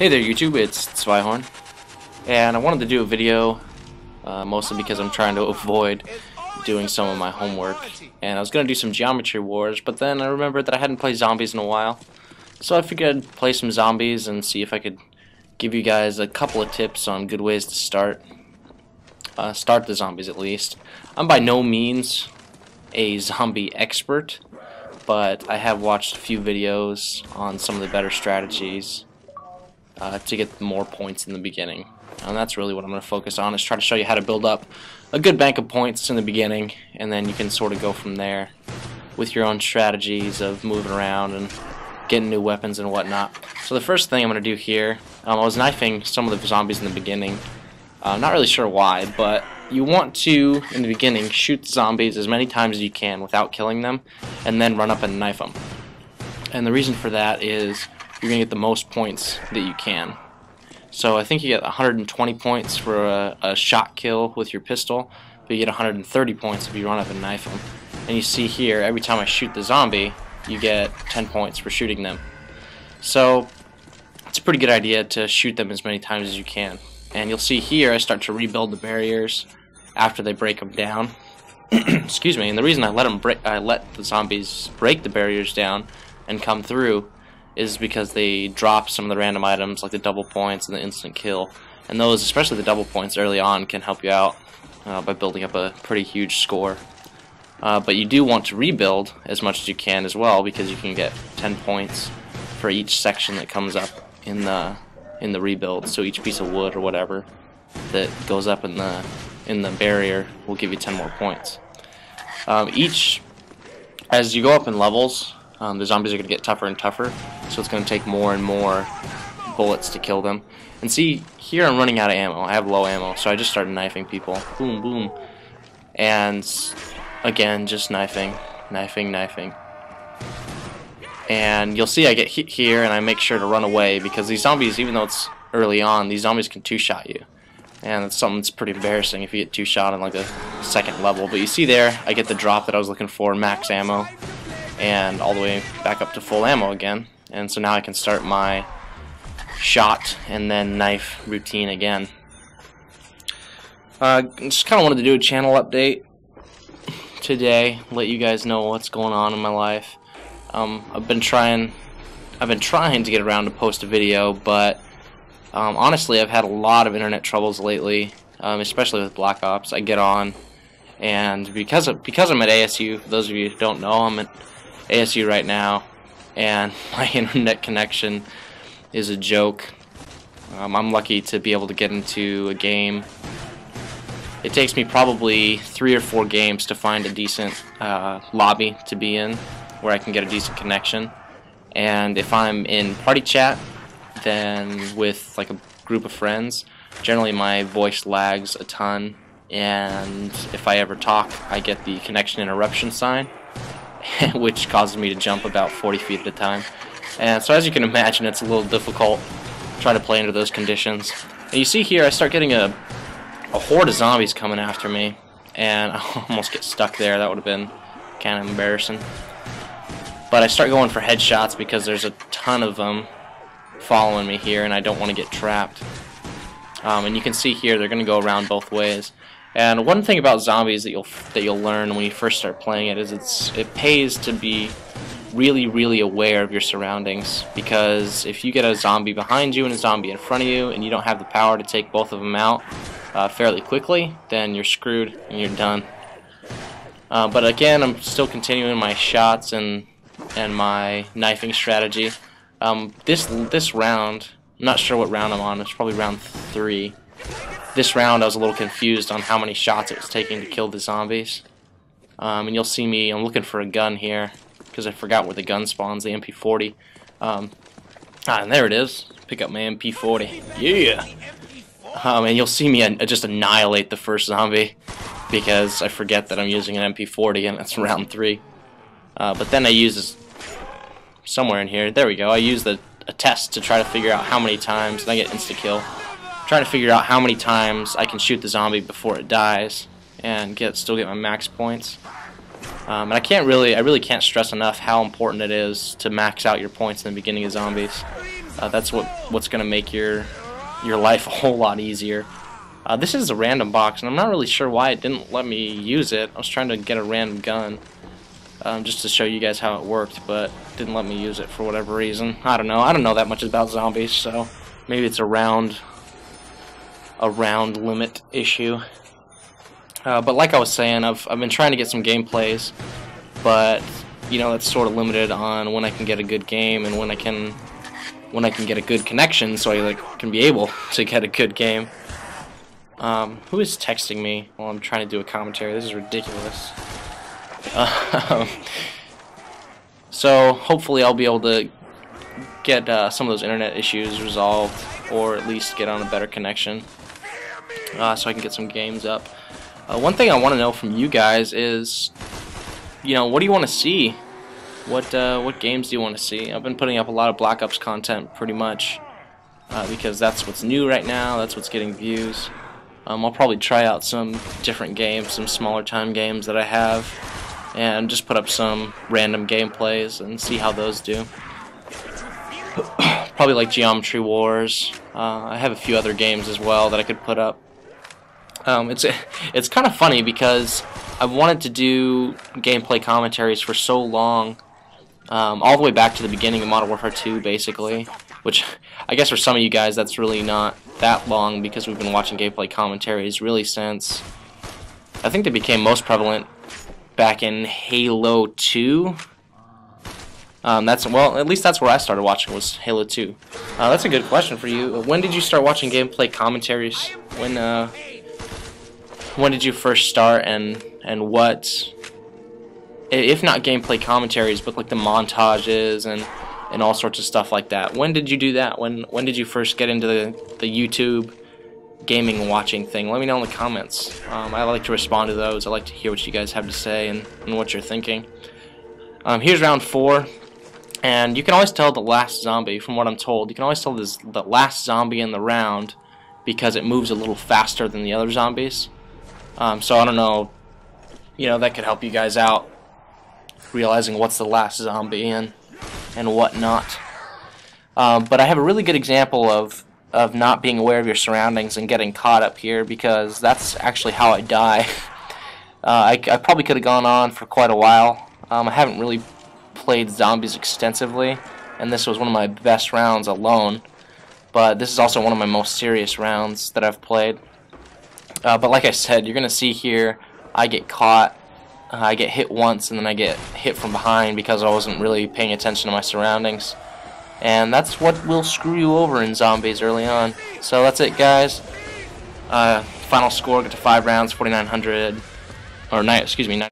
Hey there YouTube, it's Zwihorn, and I wanted to do a video mostly because I'm trying to avoid doing some of my homework, and I was going to do some Geometry Wars, but then I remembered that I hadn't played zombies in a while, so I figured I'd play some zombies and see if I could give you guys a couple of tips on good ways to start the zombies at least. I'm by no means a zombie expert, but I have watched a few videos on some of the better strategies to get more points in the beginning. And that's really what I'm going to focus on, is try to show you how to build up a good bank of points in the beginning, and then you can sort of go from there with your own strategies of moving around and getting new weapons and whatnot. So the first thing I'm going to do here, I was knifing some of the zombies in the beginning. Not really sure why, but you want to, in the beginning, shoot the zombies as many times as you can without killing them, and then run up and knife them. And the reason for that is you're going to get the most points that you can. So I think you get 120 points for a shot kill with your pistol, but you get 130 points if you run up and knife them. And you see here, every time I shoot the zombie, you get 10 points for shooting them. So it's a pretty good idea to shoot them as many times as you can. And you'll see here I start to rebuild the barriers after they break them down. Excuse me. And the reason I let the zombies break the barriers down and come through is because they drop some of the random items like the double points and the instant kill. And those, especially the double points early on, can help you out by building up a pretty huge score. But you do want to rebuild as much as you can as well, because you can get 10 points for each section that comes up in the rebuild. So each piece of wood or whatever that goes up in the barrier will give you 10 more points. As you go up in levels, the zombies are going to get tougher and tougher, so it's going to take more and more bullets to kill them. And see, here I'm running out of ammo. I have low ammo, so I just started knifing people. Boom, boom. And again, just knifing. And you'll see I get hit here, and I make sure to run away, because these zombies, even though it's early on, these zombies can two-shot you. And it's something that's pretty embarrassing if you get two-shot on like a second level. But you see there, I get the drop that I was looking for, max ammo, and all the way back up to full ammo again. And so now I can start my shot and then knife routine again. Just kind of wanted to do a channel update today, let you guys know what's going on in my life. I've been trying to get around to post a video, but honestly, I've had a lot of internet troubles lately, especially with Black Ops. I get on, and because I'm at ASU, for those of you who don't know, I'm at ASU right now, and my internet connection is a joke. I'm lucky to be able to get into a game. It takes me probably 3 or 4 games to find a decent lobby to be in, where I can get a decent connection. And if I'm in party chat, then with like a group of friends, generally my voice lags a ton, and if I ever talk, I get the connection interruption sign, which causes me to jump about 40 feet at a time. And so as you can imagine, it's a little difficult trying to play under those conditions. And you see here, I start getting a horde of zombies coming after me, and I almost get stuck there. That would have been kind of embarrassing. But I start going for headshots because there's a ton of them following me here, and I don't want to get trapped. And you can see here they're going to go around both ways. And one thing about zombies that you'll learn when you first start playing it is it pays to be really aware of your surroundings, because if you get a zombie behind you and a zombie in front of you and you don't have the power to take both of them out fairly quickly, then you're screwed and you're done. But again, I'm still continuing my shots and my knifing strategy. This round, I'm not sure what round I'm on, it's probably round 3. This round I was a little confused on how many shots it was taking to kill the zombies. And you'll see me, I'm looking for a gun here, because I forgot where the gun spawns, the MP40. And there it is. Pick up my MP40. Yeah! And you'll see me just annihilate the first zombie, because I forget that I'm using an MP40 and it's round 3. But then I use this somewhere in here. There we go. I used a test to try to figure out how many times, and I get insta-kill. Trying to figure out how many times I can shoot the zombie before it dies and still get my max points. And I really can't stress enough how important it is to max out your points in the beginning of zombies. That's what's going to make your life a whole lot easier. This is a random box, and I'm not really sure why it didn't let me use it. I was trying to get a random gun just to show you guys how it worked, but it didn't let me use it for whatever reason. I don't know. I don't know that much about zombies, so maybe it's a round limit issue. But like I was saying, I've been trying to get some gameplays, but you know, it's sort of limited on when I can get a good game and when I can get a good connection, so I can be able to get a good game. Who is texting me while I'm trying to do a commentary? This is ridiculous. So hopefully I'll be able to get some of those internet issues resolved, or at least get on a better connection, so I can get some games up. One thing I want to know from you guys is, you know, what do you want to see? What games do you want to see? I've been putting up a lot of Black Ops content, pretty much, because that's what's new right now. That's what's getting views. I'll probably try out some different games, some smaller time games that I have, and just put up some random gameplays and see how those do. Probably like Geometry Wars. I have a few other games as well that I could put up. It's kind of funny because I've wanted to do gameplay commentaries for so long, all the way back to the beginning of Modern Warfare 2, basically, which I guess for some of you guys that's really not that long, because we've been watching gameplay commentaries really since, I think they became most prevalent back in Halo 2. Well, at least that's where I started watching, was Halo 2. That's a good question for you. When did you start watching gameplay commentaries? When did you first start, and what, if not gameplay commentaries, but like the montages and all sorts of stuff like that? When did you do that? When did you first get into the YouTube gaming watching thing? Let me know in the comments. I like to respond to those. I like to hear what you guys have to say and what you're thinking. Here's round 4, and you can always tell the last zombie, from what I'm told. You can always tell the last zombie in the round because it moves a little faster than the other zombies. So I don't know, you know, that could help you guys out, realizing what's the last zombie and what not. But I have a really good example of not being aware of your surroundings and getting caught up here, because that's actually how I die. I probably could have gone on for quite a while. I haven't really played zombies extensively, and this was one of my best rounds alone, but this is also one of my most serious rounds that I've played. But like I said, you're going to see here, I get caught, I get hit once, and then I get hit from behind because I wasn't really paying attention to my surroundings. And that's what will screw you over in zombies early on. So that's it, guys. Final score, get to 5 rounds, 4,900, or excuse me,